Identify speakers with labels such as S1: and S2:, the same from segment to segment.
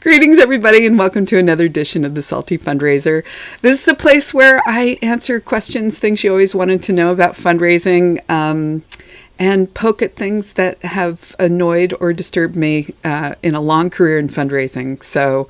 S1: Greetings, everybody, and welcome to another edition of the Salty Fundraiser. This is the place where I answer questions, things you always wanted to know about fundraising, and poke at things that have annoyed or disturbed me in a long career in fundraising. So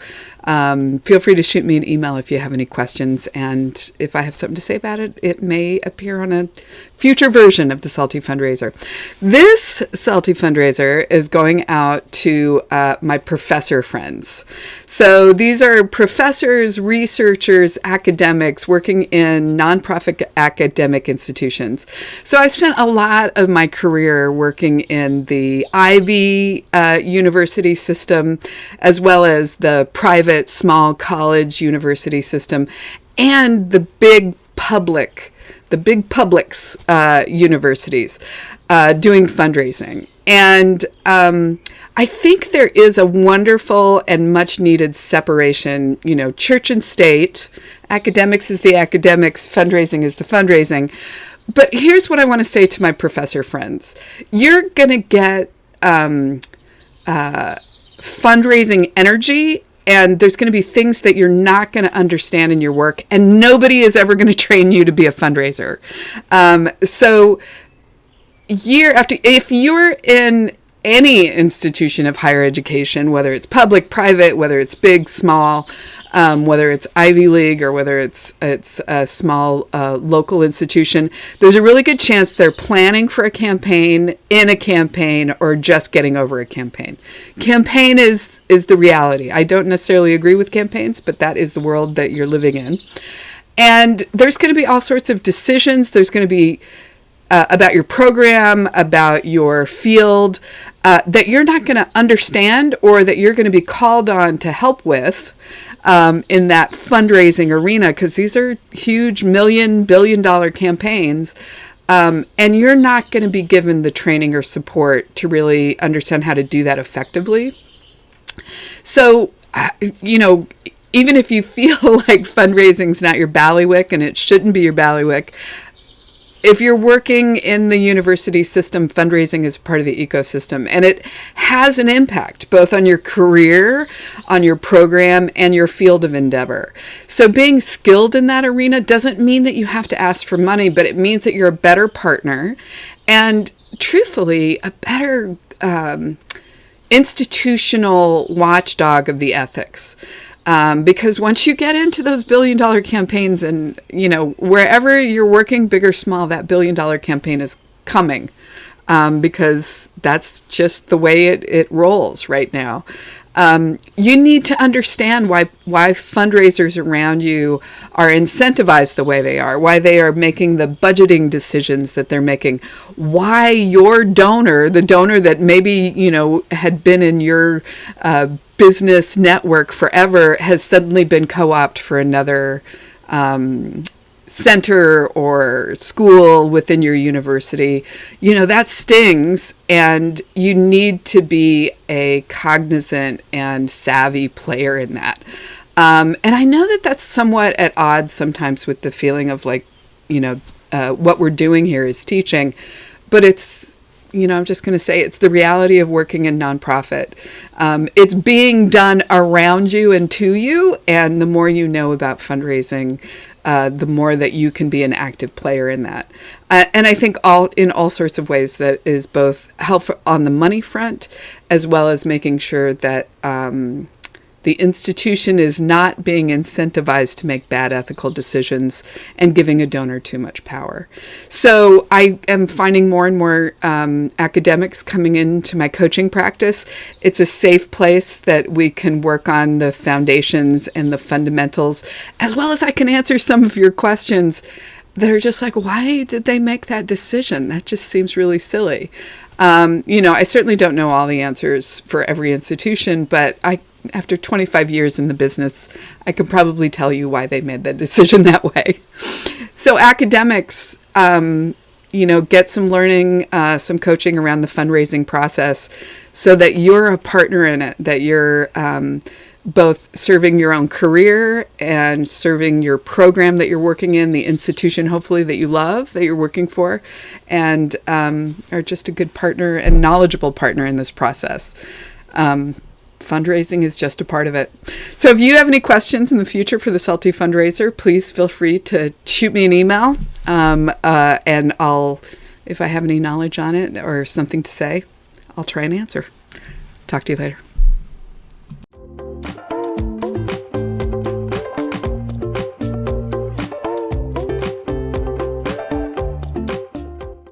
S1: feel free to shoot me an email if you have any questions. And if I have something to say about it, it may appear on a future version of the Salty Fundraiser. This Salty Fundraiser is going out to my professor friends. So these are professors, researchers, academics working in nonprofit academic institutions. So I spent a lot of my career working in the Ivy university system, as well as the private small college university system, and the big publics universities doing fundraising. And I think there is a wonderful and much needed separation, church and state. Academics is the academics, fundraising is the fundraising. But here's what I want to say to my professor friends. You're going to get fundraising energy, and there's going to be things that you're not going to understand in your work, and nobody is ever going to train you to be a fundraiser. So year after, if you're in any institution of higher education, whether it's public, private, whether it's big, small, whether it's Ivy League or whether it's a small local institution, there's a really good chance they're planning for a campaign, in a campaign, or just getting over a campaign. Campaign is the reality. I don't necessarily agree with campaigns, but that is the world that you're living in. And there's going to be all sorts of decisions. There's going to be about your program, about your field, that you're not going to understand, or that you're going to be called on to help with in that fundraising arena, because these are huge billion-dollar campaigns, and you're not going to be given the training or support to really understand how to do that effectively. So, even if you feel like fundraising's not your ballywick, and it shouldn't be your ballywick, if you're working in the university system, fundraising is part of the ecosystem, and it has an impact both on your career, on your program, and your field of endeavor. So being skilled in that arena doesn't mean that you have to ask for money, but it means that you're a better partner and, truthfully, a better institutional watchdog of the ethics. Because once you get into those billion-dollar campaigns, and, wherever you're working, big or small, that billion-dollar campaign is coming, because that's just the way it rolls right now. You need to understand why fundraisers around you are incentivized the way they are, why they are making the budgeting decisions that they're making, why your donor, the donor that maybe, had been in your business network forever, has suddenly been co-opted for another center or school within your university. That stings, and you need to be a cognizant and savvy player in that. And I know that that's somewhat at odds sometimes with the feeling of what we're doing here is teaching, but it's, I'm just going to say it's the reality of working in nonprofit. It's being done around you and to you, and the more you know about fundraising, the more that you can be an active player in that. And I think in all sorts of ways that is both helpful on the money front, as well as making sure that the institution is not being incentivized to make bad ethical decisions and giving a donor too much power. So I am finding more and more academics coming into my coaching practice. It's a safe place that we can work on the foundations and the fundamentals, as well as I can answer some of your questions that are just like, why did they make that decision? That just seems really silly. I certainly don't know all the answers for every institution, but after 25 years in the business, I could probably tell you why they made that decision that way. So academics, get some learning, some coaching around the fundraising process so that you're a partner in it, that you're both serving your own career and serving your program that you're working in, the institution, hopefully, that you love, that you're working for, and are just a good partner and knowledgeable partner in this process. fundraising is just a part of it. So if you have any questions in the future for the Salty Fundraiser, please feel free to shoot me an email. And if I have any knowledge on it or something to say, I'll try and answer. Talk to you later.